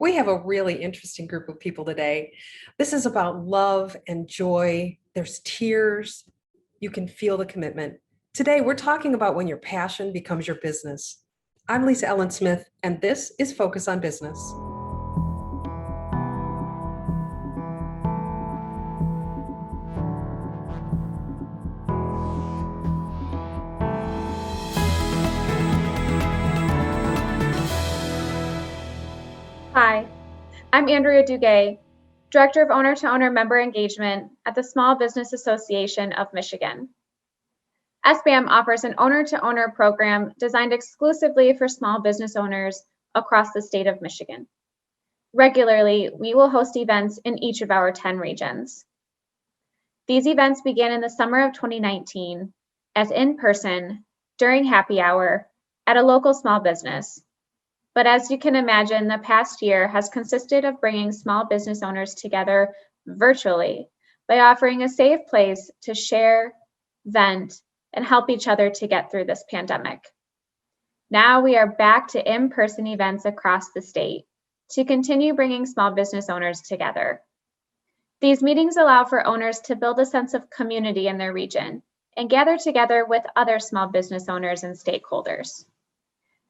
We have a really interesting group of people today. This is about love and joy. There's tears. You can feel the commitment. Today, we're talking about when your passion becomes your business. I'm Lisa Ellen Smith, and this is Focus on Business. Hi, I'm Andrea Duguay, Director of Owner-to-Owner Member Engagement at the Small Business Association of Michigan. SBAM offers an owner-to-owner program designed exclusively for small business owners across the state of Michigan. Regularly, we will host events in each of our 10 regions. These events began in the summer of 2019 as in-person, during happy hour, at a local small business. But as you can imagine, the past year has consisted of bringing small business owners together virtually by offering a safe place to share, vent, and help each other to get through this pandemic. Now we are back to in-person events across the state to continue bringing small business owners together. These meetings allow for owners to build a sense of community in their region and gather together with other small business owners and stakeholders.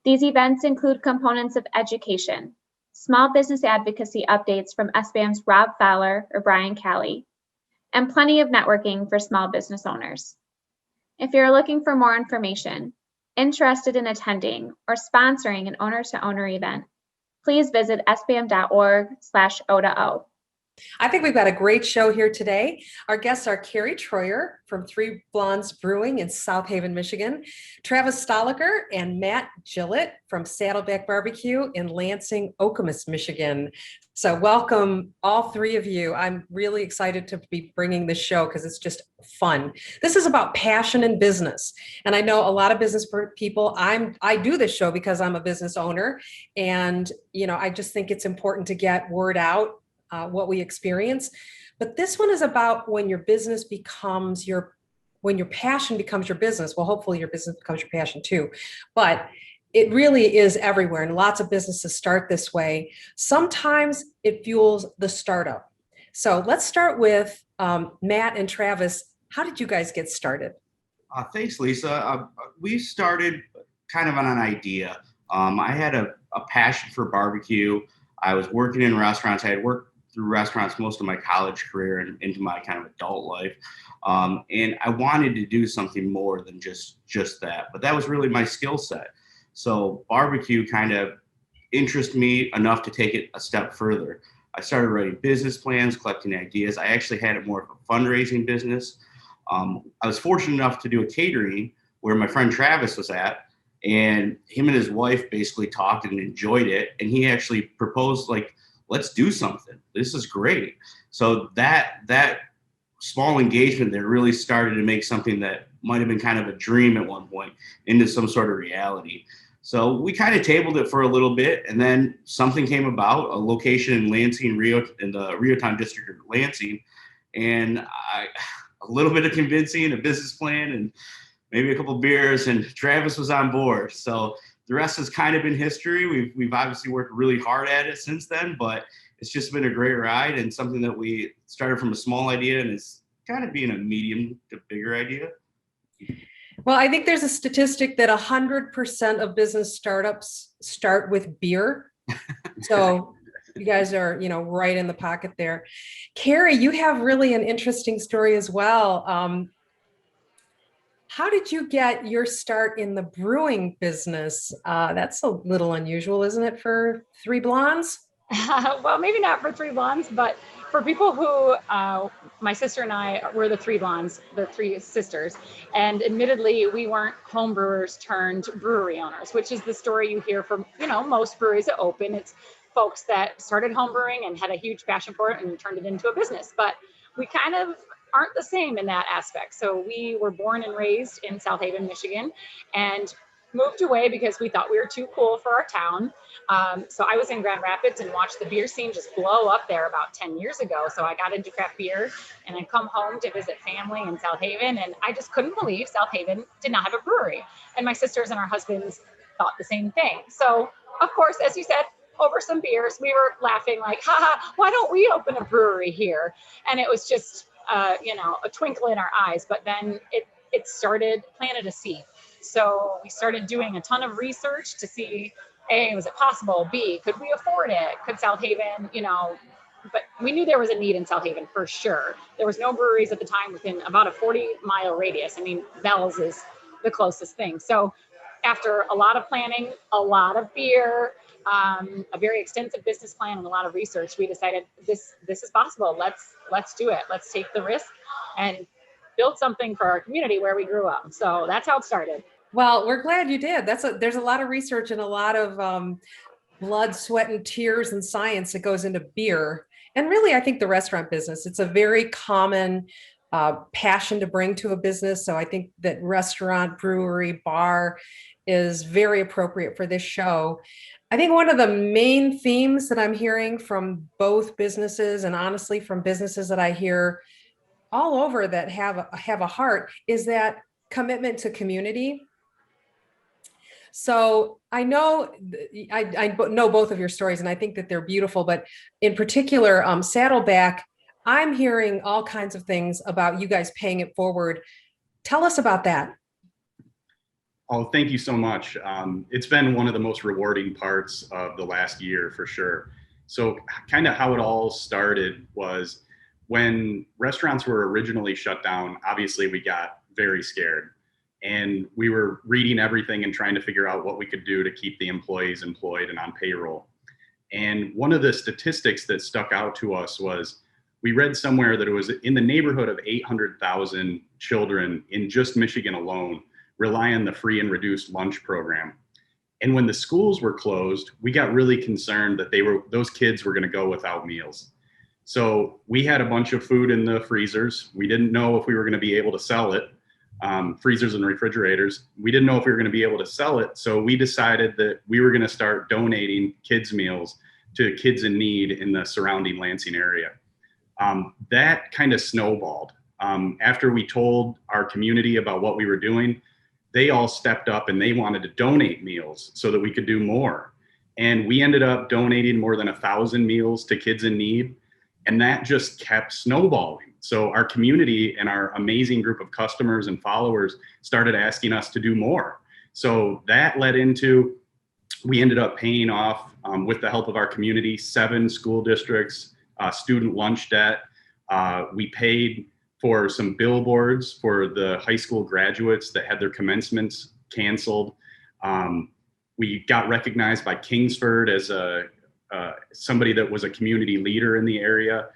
These events include components of education, small business advocacy updates from SBAM's Rob Fowler or Brian Callie, and plenty of networking for small business owners. If you're looking for more information, interested in attending, or sponsoring an owner-to-owner event, please visit sbam.org/O2O. I think we've got a great show here today. Our guests are Carrie Troyer from Three Blondes Brewing in South Haven, Michigan, Travis Stoliker and Matt Gillett from Saddleback Barbecue in Lansing, Okemos, Michigan. So welcome all three of you. I'm really excited to be bringing this show because it's just fun. This is about passion in business. And I know a lot of business people, I do this show because I'm a business owner. And, I just think it's important to get word out what we experience. But this one is about when your business becomes when your passion becomes your business. Well, hopefully your business becomes your passion too. But it really is everywhere. And lots of businesses start this way. Sometimes it fuels the startup. So let's start with Matt and Travis. How did you guys get started? Thanks, Lisa. We started kind of on an idea. I had a passion for barbecue. I was working in restaurants. I had worked through restaurants most of my college career and into my kind of adult life. And I wanted to do something more than just that, but that was really my skill set. So barbecue kind of interested me enough to take it a step further. I started writing business plans, collecting ideas. I actually had it more of a fundraising business. I was fortunate enough to do a catering where my friend Travis was at, and him and his wife basically talked and enjoyed it. And he actually proposed, let's do something. This is great. So that small engagement there really started to make something that might have been kind of a dream at one point into some sort of reality. So we kind of tabled it for a little bit, and then something came about, a location in Lansing, in the Rehotown district of Lansing, and a little bit of convincing, a business plan, and maybe a couple of beers, and Travis was on board. So the rest has kind of been history. We've obviously worked really hard at it since then, but it's just been a great ride and something that we started from a small idea and is kind of being a medium to bigger idea. Well, I think there's a statistic that 100% of business startups start with beer. So you guys are, right in the pocket there. Carrie, you have really an interesting story as well. How did you get your start in the brewing business? That's a little unusual, isn't it, for Three Blondes? Well, maybe not for Three Blondes, but for people who, my sister and I were the Three Blondes, the three sisters. And admittedly, we weren't home brewers turned brewery owners, which is the story you hear from, most breweries that open. It's folks that started home brewing and had a huge passion for it and turned it into a business. But we kind of aren't the same in that aspect. So we were born and raised in South Haven, Michigan, and moved away because we thought we were too cool for our town. So I was in Grand Rapids and watched the beer scene just blow up there about 10 years ago. So I got into craft beer and I come home to visit family in South Haven. And I just couldn't believe South Haven did not have a brewery. And my sisters and our husbands thought the same thing. So of course, as you said, over some beers. We were laughing like, haha, why don't we open a brewery here? And it was just, a twinkle in our eyes. But then it planted a seed. So we started doing a ton of research to see, A, was it possible? B, could we afford it? Could South Haven, but we knew there was a need in South Haven for sure. There was no breweries at the time within about a 40-mile radius. I mean, Bell's is the closest thing. So after a lot of planning, a lot of beer, a very extensive business plan, and a lot of research, we decided this is possible. Let's do it. Let's take the risk and build something for our community where we grew up. So that's how it started. Well, we're glad you did. There's a lot of research and a lot of blood, sweat, and tears and science that goes into beer. And really, I think the restaurant business, it's a very common passion to bring to a business. So I think that restaurant, brewery, bar is very appropriate for this show. I think one of the main themes that I'm hearing from both businesses, and honestly from businesses that I hear all over that have a heart, is that commitment to community. So I know I know both of your stories, and I think that they're beautiful. But in particular, Saddleback, I'm hearing all kinds of things about you guys paying it forward. Tell us about that. Oh, thank you so much. It's been one of the most rewarding parts of the last year for sure. So kind of how it all started was when restaurants were originally shut down, obviously we got very scared. And we were reading everything and trying to figure out what we could do to keep the employees employed and on payroll. And one of the statistics that stuck out to us was we read somewhere that it was in the neighborhood of 800,000 children in just Michigan alone rely on the free and reduced lunch program. And when the schools were closed, we got really concerned that those kids were going to go without meals. So we had a bunch of food in the freezers. We didn't know if we were going to be able to sell it. Freezers and refrigerators. We didn't know if we were going to be able to sell it. So we decided that we were going to start donating kids' meals to kids in need in the surrounding Lansing area. That kind of snowballed. After we told our community about what we were doing, they all stepped up and they wanted to donate meals so that we could do more. And we ended up donating more than 1,000 meals to kids in need. And that just kept snowballing. So our community and our amazing group of customers and followers started asking us to do more. So that led into, we ended up paying off, with the help of our community, 7 school districts, student lunch debt. We paid for some billboards for the high school graduates that had their commencements canceled. We got recognized by Kingsford as somebody that was a community leader in the area.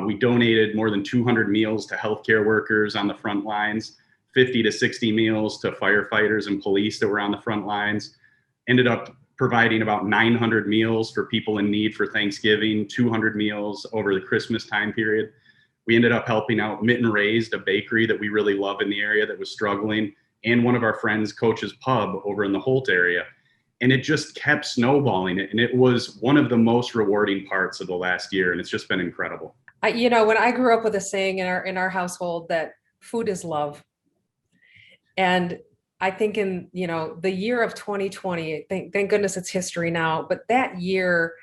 We donated more than 200 meals to healthcare workers on the front lines, 50 to 60 meals to firefighters and police that were on the front lines. Ended up providing about 900 meals for people in need for Thanksgiving, 200 meals over the Christmas time period. We ended up helping out Mitten Raised, a bakery that we really love in the area that was struggling, and one of our friends, Coach's Pub over in the Holt area. And it just kept snowballing. And it was one of the most rewarding parts of the last year. And it's just been incredible. When I grew up with a saying in our household that food is love. And I think in, the year of 2020, thank goodness it's history now, but that year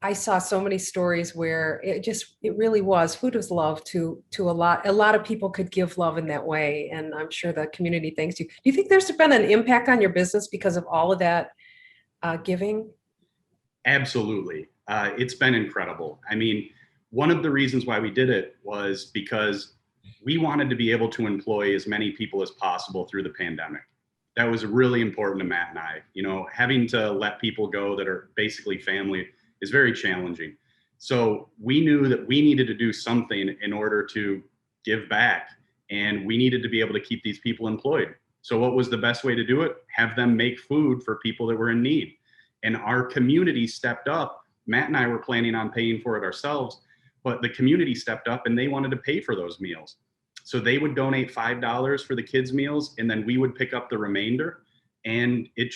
I saw so many stories where it really was, food was love to a lot of people could give love in that way. And I'm sure the community thanks you. Do you think there's been an impact on your business because of all of that giving? Absolutely. It's been incredible. I mean, one of the reasons why we did it was because we wanted to be able to employ as many people as possible through the pandemic. That was really important to Matt and I. Having to let people go that are basically family is very challenging. So we knew that we needed to do something in order to give back, and we needed to be able to keep these people employed. So what was the best way to do it? Have them make food for people that were in need. And our community stepped up. Matt and I were planning on paying for it ourselves, but the community stepped up and they wanted to pay for those meals. So they would donate $5 for the kids' meals, and then we would pick up the remainder. And it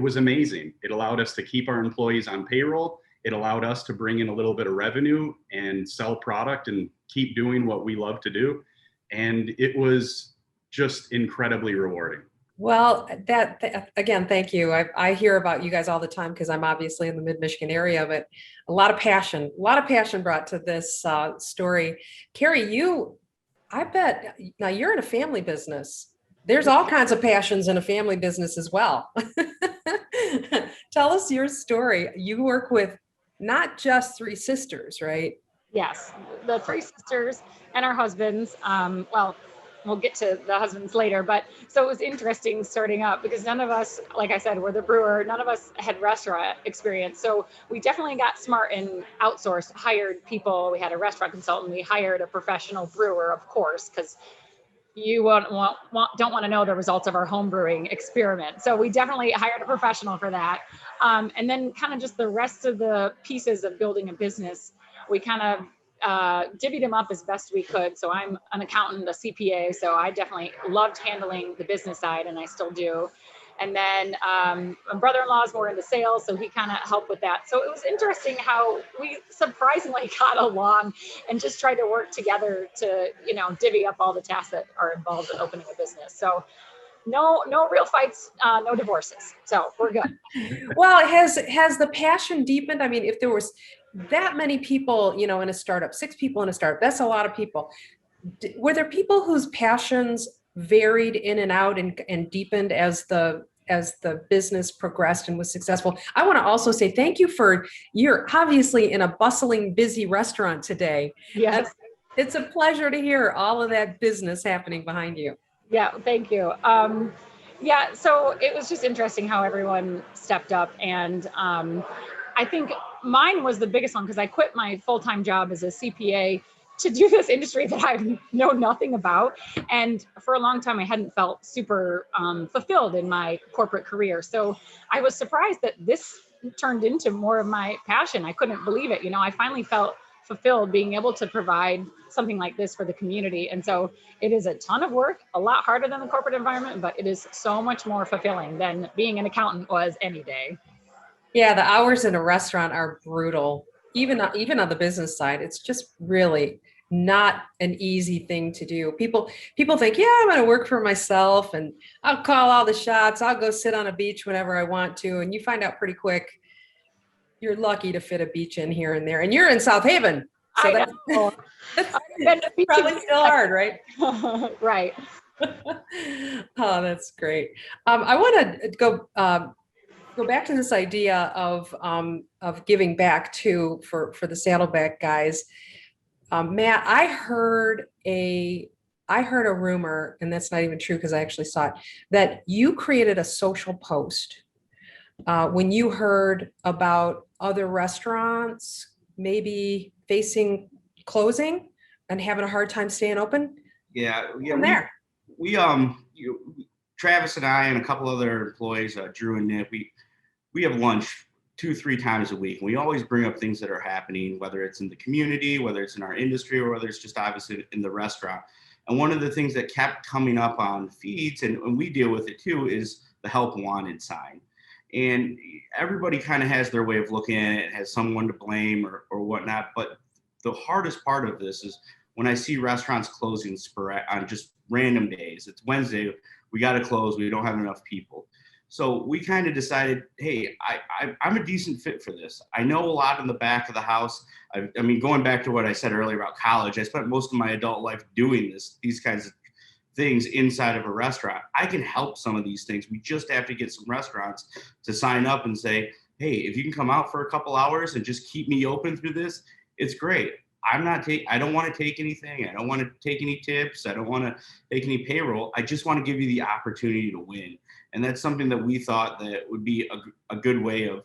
was amazing. It allowed us to keep our employees on payroll. It allowed us to bring in a little bit of revenue and sell product and keep doing what we love to do. And it was just incredibly rewarding. Well, again, thank you. I hear about you guys all the time because I'm obviously in the mid-Michigan area, but a lot of passion brought to this story. Carrie, I bet now you're in a family business. There's all kinds of passions in a family business as well. Tell us your story. You work with not just three sisters, right? Yes, the three sisters and our husbands. Well, we'll get to the husbands later, but so it was interesting starting up because none of us, like I said, were the brewer. None of us had restaurant experience. So we definitely got smart and outsourced, hired people. We had a restaurant consultant. We hired a professional brewer, of course, because you don't want to know the results of our home brewing experiment. So we definitely hired a professional for that. And then kind of just the rest of the pieces of building a business, we kind of divvied them up as best we could. So I'm an accountant, a CPA, so I definitely loved handling the business side, and I still do. And then my brother-in-law is more into sales, so he kind of helped with that. So it was interesting how we surprisingly got along and just tried to work together to, divvy up all the tasks that are involved in opening a business. So no real fights, no divorces. So we're good. Well, has the passion deepened? I mean, if there was that many people, in a startup, 6 people in a startup, that's a lot of people. Were there people whose passions varied in and out and deepened as the business progressed and was successful? I want to also say thank you you're obviously in a bustling, busy restaurant today. Yes. It's a pleasure to hear all of that business happening behind you. Yeah, thank you. Yeah, so it was just interesting how everyone stepped up. And I think mine was the biggest one because I quit my full-time job as a CPA to do this industry that I know nothing about. And for a long time, I hadn't felt super fulfilled in my corporate career. So I was surprised that this turned into more of my passion. I couldn't believe it. I finally felt fulfilled being able to provide something like this for the community. And so it is a ton of work, a lot harder than the corporate environment, but it is so much more fulfilling than being an accountant was any day. Yeah, the hours in a restaurant are brutal. Even on the business side, it's just really not an easy thing to do. People think, yeah, I'm going to work for myself and I'll call all the shots. I'll go sit on a beach whenever I want to. And you find out pretty quick, you're lucky to fit a beach in here and there. And you're in South Haven. So that's probably still hard, right? Right. Oh, that's great. I want to go back to this idea of giving back for the Saddleback guys. Matt, I heard a rumor, and that's not even true because I actually saw it, that you created a social post when you heard about other restaurants maybe facing closing and having a hard time staying open. Yeah. We Travis and I and a couple other employees, Drew and Nick, we have lunch 2-3 times a week. And we always bring up things that are happening, whether it's in the community, whether it's in our industry, or whether it's just obviously in the restaurant. And one of the things that kept coming up on feeds, and we deal with it too, is the help wanted sign. And everybody kind of has their way of looking at it, has someone to blame or whatnot. But the hardest part of this is when I see restaurants closing on just random days. It's Wednesday, we got to close, we don't have enough people. So we kind of decided, hey, I'm a decent fit for this. I know a lot in the back of the house. I mean, going back to what I said earlier about college, I spent most of my adult life doing these kinds of things inside of a restaurant. I can help some of these things. We just have to get some restaurants to sign up and say, hey, if you can come out for a couple hours and just keep me open through this, it's great. I don't want to take anything. I don't want to take any tips. I don't want to take any payroll. I just want to give you the opportunity to win. And that's something that we thought that would be a good way of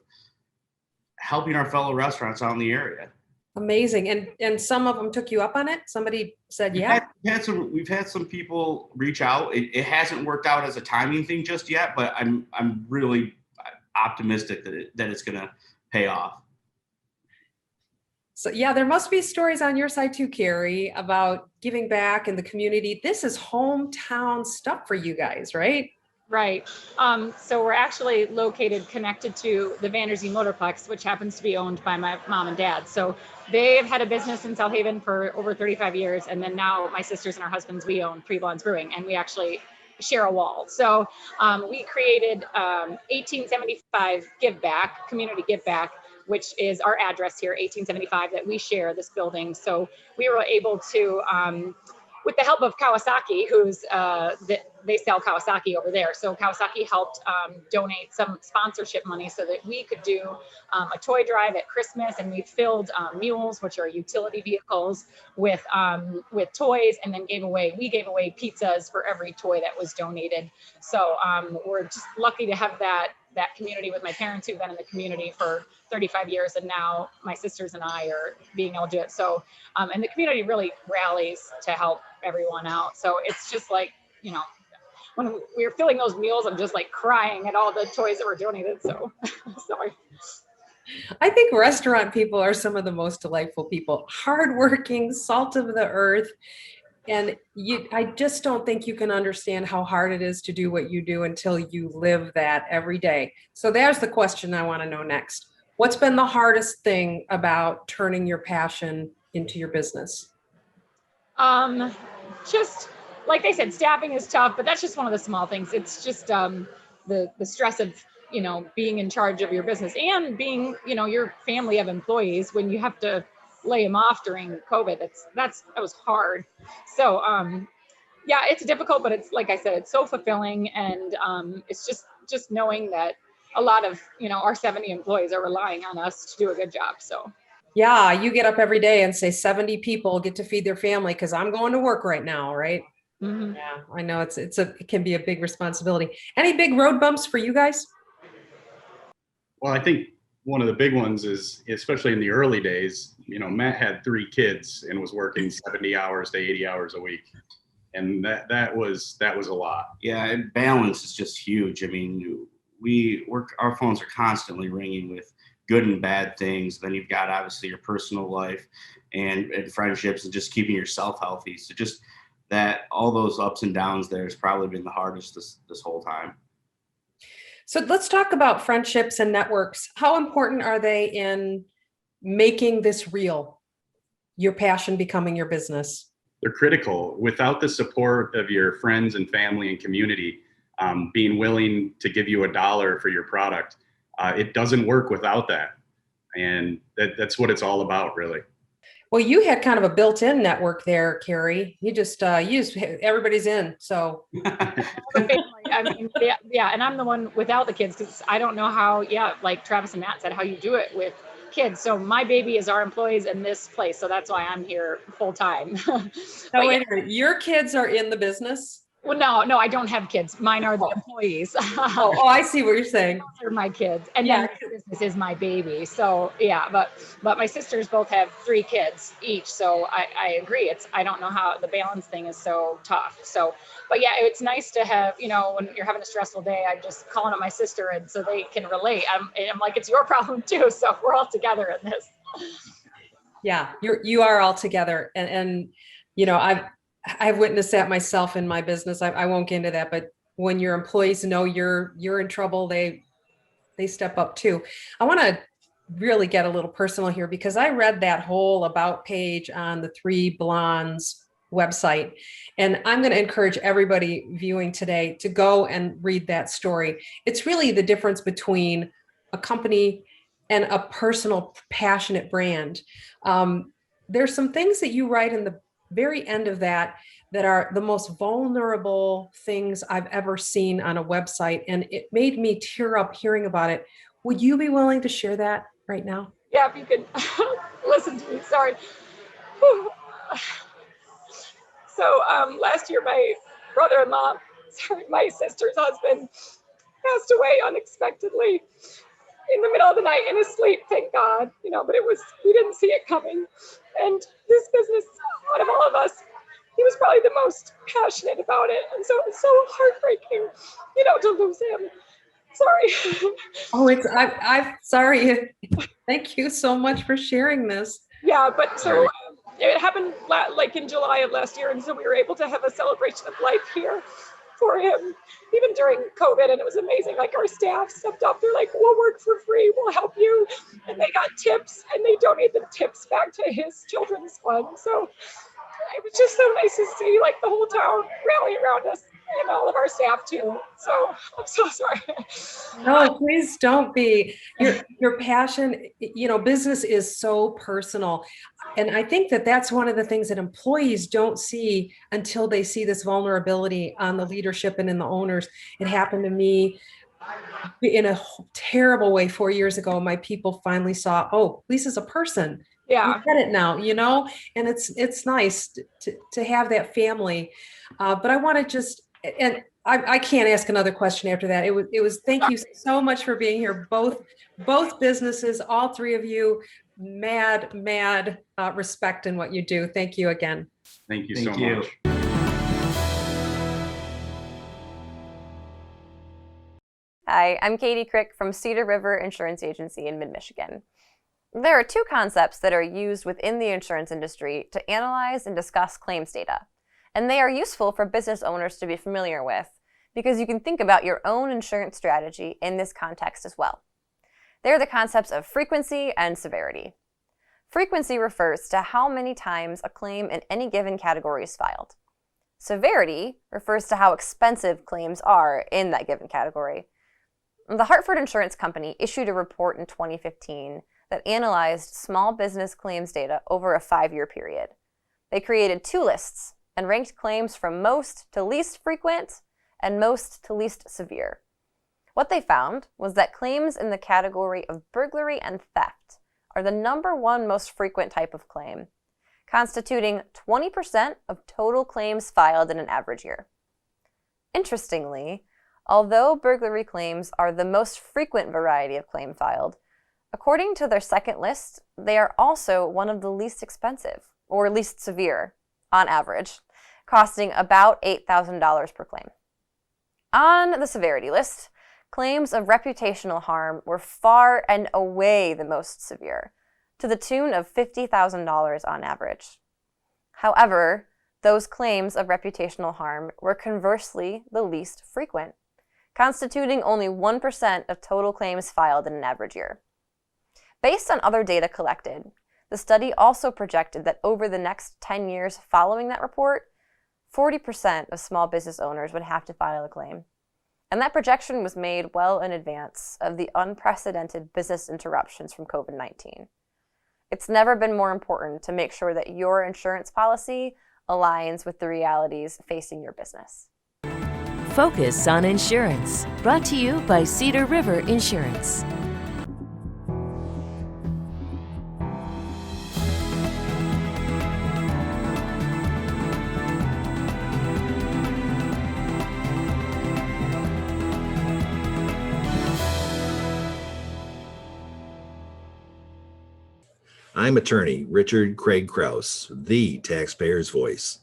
helping our fellow restaurants out in the area. Amazing. And some of them took you up on it? Somebody said, yeah. We've had some people reach out. It hasn't worked out as a timing thing just yet, but I'm really optimistic that it's going to pay off. So yeah, there must be stories on your side too, Carrie, about giving back in the community. This is hometown stuff for you guys, right? Right. So we're actually connected to the Vanderzee Motorplex, which happens to be owned by my mom and dad. So they've had a business in South Haven for over 35 years. And then now my sisters and our husbands, we own Three Blondes Brewing. And we actually share a wall. So we created 1875 Give Back, Community Give Back, which is our address here, 1875, that we share this building. So we were able to, with the help of Kawasaki, they sell Kawasaki over there. So Kawasaki helped donate some sponsorship money so that we could do a toy drive at Christmas, and we filled mules, which are utility vehicles, with toys, and then we gave away pizzas for every toy that was donated. So we're just lucky to have that community with my parents who've been in the community for 35 years, and now my sisters and I are being able to do it. So, and the community really rallies to help everyone out. So it's just like, when we were filling those meals, I'm just like crying at all the toys that were donated. So sorry. I think restaurant people are some of the most delightful people, hardworking, salt of the earth. And I just don't think you can understand how hard it is to do what you do until you live that every day. So there's the question I want to know next. What's been the hardest thing about turning your passion into your business? Just like they said, staffing is tough, but that's just one of the small things. It's just the stress of, being in charge of your business and being, your family of employees when you have to lay them off during COVID. That was hard. So yeah, it's difficult, but it's, like I said, it's so fulfilling. And it's just knowing that a lot of, our 70 employees are relying on us to do a good job. So yeah, you get up every day and say 70 people get to feed their family because I'm going to work right now, right? Mm-hmm. Yeah, I know it can be a big responsibility. Any big road bumps for you guys? Well, I think one of the big ones is, especially in the early days, Matt had 3 kids and was working 70 hours to 80 hours a week. And that was a lot. Yeah, and balance is just huge. I mean, our phones are constantly ringing with good and bad things. Then you've got obviously your personal life and friendships and just keeping yourself healthy. So just that, all those ups and downs there has probably been the hardest this whole time. So let's talk about friendships and networks. How important are they in making this real, your passion becoming your business? They're critical. Without the support of your friends and family and community, being willing to give you $1 for your product, it doesn't work without that. And that's what it's all about, really. Well, you had kind of a built-in network there, Carrie. You just everybody's in. So I mean, yeah, and I'm the one without the kids because I don't know how. Yeah, like Travis and Matt said, how you do it with kids. So my baby is our employees in this place, so that's why I'm here full time. wait a minute, your kids are in the business? Well, no, I don't have kids. Mine are the employees. Oh, I see what you're saying. Those are my kids, and then the business is my baby. So yeah, but my sisters both have 3 kids each. So I agree. I don't know how the balance thing is so tough. So, but yeah, it's nice to have, when you're having a stressful day, I'm just calling up my sister, and so they can relate. I'm like, it's your problem too. So we're all together in this. Yeah, you are all together, and I've witnessed that myself in my business. I won't get into that, but when your employees know you're in trouble, they step up too. I want to really get a little personal here because I read that whole about page on the 3 Blondes website, and I'm going to encourage everybody viewing today to go and read that story. It's really the difference between a company and a personal, passionate brand. There's some things that you write in the very end of that are the most vulnerable things I've ever seen on a website. And it made me tear up hearing about it. Would you be willing to share that right now? Yeah, if you could listen to me, sorry. So last year, my brother-in-law, my sister's husband, passed away unexpectedly in the middle of the night in his sleep, thank God, but we didn't see it coming. And this business, out of all of us, he was probably the most passionate about it. And so it's so heartbreaking, to lose him. Sorry. Oh, I'm sorry. Thank you so much for sharing this. Yeah, but so it happened like in July of last year. And so we were able to have a celebration of life here for him, even during COVID. And it was amazing. Like, our staff stepped up. They're like, we'll work for free. We'll help you. And they got tips, and they donated the tips back to his children's fund. So it was just so nice to see, like, the whole town rally around us. and all of our staff too. So I'm so sorry. No, please don't be. Your passion, business is so personal. And I think that that's one of the things that employees don't see until they see this vulnerability on the leadership and in the owners. It happened to me in a terrible way 4 years ago. My people finally saw, oh, Lisa's a person. Yeah. We get it now, and it's nice to have that family. But I want to just, and I can't ask another question after that. It was, thank you so much for being here. Both businesses, all three of you, mad respect in what you do. Thank you again. Thank you Thank so you. much. Hi, I'm Katie Crick from Cedar River Insurance Agency in Mid-Michigan. There are two concepts that are used within the insurance industry to analyze and discuss claims data, and they are useful for business owners to be familiar with because you can think about your own insurance strategy in this context as well. They're the concepts of frequency and severity. Frequency refers to how many times a claim in any given category is filed. Severity refers to how expensive claims are in that given category. The Hartford Insurance Company issued a report in 2015 that analyzed small business claims data over a 5-year period. They created 2 lists and ranked claims from most to least frequent and most to least severe. What they found was that claims in the category of burglary and theft are the #1 most frequent type of claim, constituting 20% of total claims filed in an average year. Interestingly, although burglary claims are the most frequent variety of claim filed, according to their second list, they are also one of the least expensive, or least severe, on average, costing about $8,000 per claim. On the severity list, claims of reputational harm were far and away the most severe, to the tune of $50,000 on average. However, those claims of reputational harm were conversely the least frequent, constituting only 1% of total claims filed in an average year. Based on other data collected, the study also projected that over the next 10 years following that report, 40% of small business owners would have to file a claim. And that projection was made well in advance of the unprecedented business interruptions from COVID-19. It's never been more important to make sure that your insurance policy aligns with the realities facing your business. Focus on Insurance, brought to you by Cedar River Insurance. I'm attorney Richard Craig Krause, the taxpayer's voice.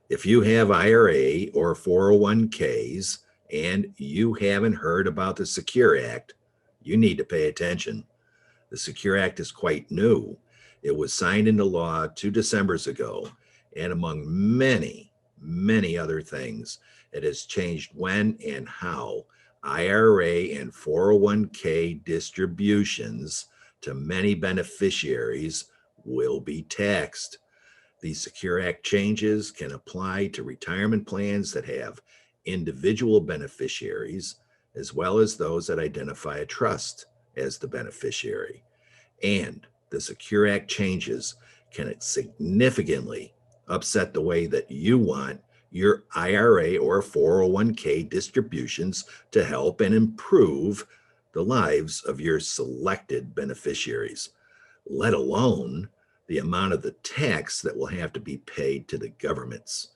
If you have IRA or 401ks and you haven't heard about the Secure Act, you need to pay attention. The Secure Act is quite new. It was signed into law 2 Decembers ago, and among many, many other things, it has changed when and how IRA and 401k distributions to many beneficiaries will be taxed. These Secure Act changes can apply to retirement plans that have individual beneficiaries, as well as those that identify a trust as the beneficiary. And the Secure Act changes can significantly upset the way that you want your IRA or 401k distributions to help and improve the lives of your selected beneficiaries, let alone the amount of the tax that will have to be paid to the governments.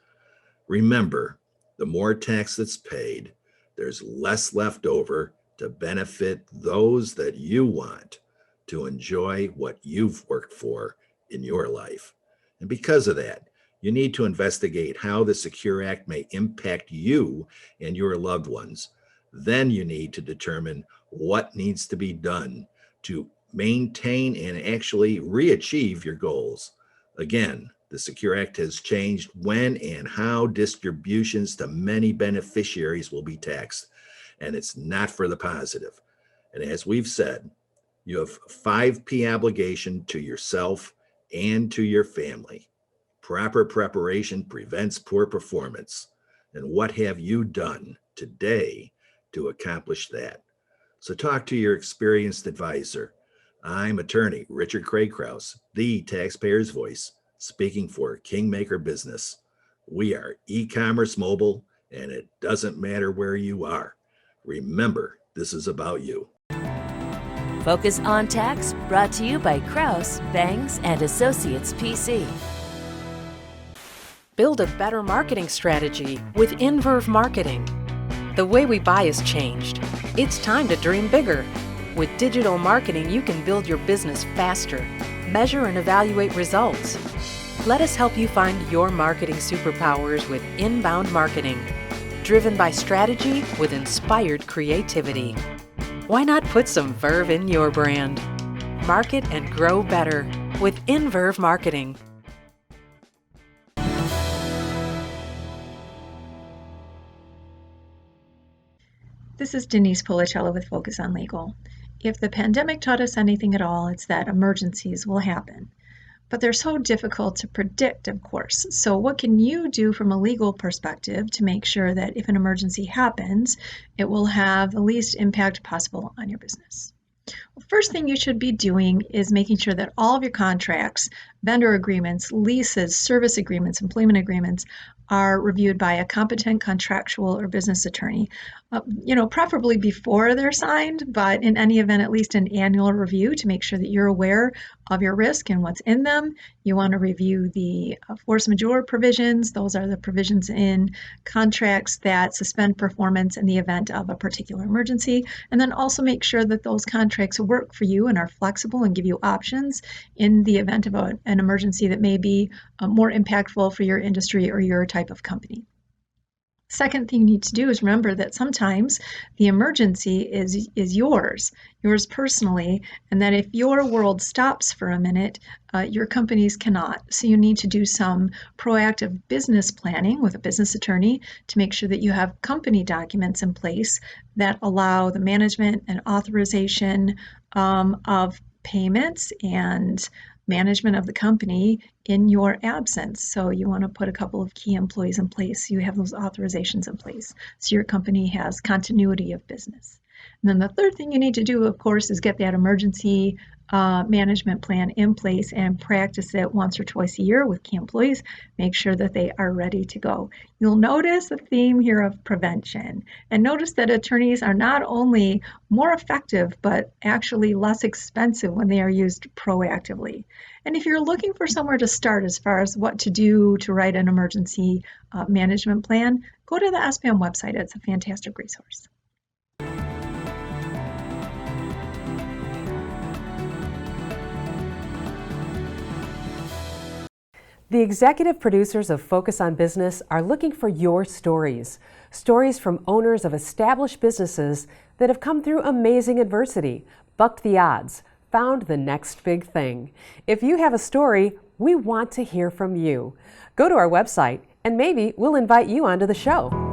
Remember, the more tax that's paid, there's less left over to benefit those that you want to enjoy what you've worked for in your life. And because of that, you need to investigate how the Secure Act may impact you and your loved ones. Then you need to determine what needs to be done to maintain and actually re-achieve your goals. Again, the Secure Act has changed when and how distributions to many beneficiaries will be taxed, and it's not for the positive. And as we've said, you have 5P obligation to yourself and to your family. Proper preparation prevents poor performance. And what have you done today to accomplish that? So talk to your experienced advisor. I'm attorney Richard Craig Krause, the taxpayer's voice, speaking for Kingmaker Business. We are e-commerce mobile, and it doesn't matter where you are. Remember, this is about you. Focus on Tax, brought to you by Krause, Bangs, and Associates PC. Build a better marketing strategy with Inverve Marketing. The way we buy has changed. It's time to dream bigger. With digital marketing, you can build your business faster, measure and evaluate results. Let us help you find your marketing superpowers with Inbound Marketing, driven by strategy with inspired creativity. Why not put some verve in your brand? Market and grow better with Inverve Marketing. This is Denise Policello with Focus on Legal. If the pandemic taught us anything at all, it's that emergencies will happen. But they're so difficult to predict, of course. So what can you do from a legal perspective to make sure that if an emergency happens, it will have the least impact possible on your business? Well, first thing you should be doing is making sure that all of your contracts, vendor agreements, leases, service agreements, employment agreements are reviewed by a competent contractual or business attorney, preferably before they're signed, but in any event, at least an annual review to make sure that you're aware of your risk and what's in them. You want to review the force majeure provisions. Those are the provisions in contracts that suspend performance in the event of a particular emergency. And then also make sure that those contracts work for you and are flexible and give you options in the event of an emergency that may be more impactful for your industry or your type of company. Second thing you need to do is remember that sometimes the emergency is yours personally, and that if your world stops for a minute, your companies cannot. So you need to do some proactive business planning with a business attorney to make sure that you have company documents in place that allow the management and authorization of payments and management of the company in your absence. So you want to put a couple of key employees in place. You have those authorizations in place so your company has continuity of business. And then the third thing you need to do, of course, is get that emergency management plan in place and practice it once or twice a year with key employees. Make sure that they are ready to go. You'll notice a theme here of prevention, and notice that attorneys are not only more effective, but actually less expensive when they are used proactively. And if you're looking for somewhere to start as far as what to do to write an emergency management plan, go to the SBAM website. It's a fantastic resource. The executive producers of Focus on Business are looking for your stories. Stories from owners of established businesses that have come through amazing adversity, bucked the odds, found the next big thing. If you have a story, we want to hear from you. Go to our website and maybe we'll invite you onto the show.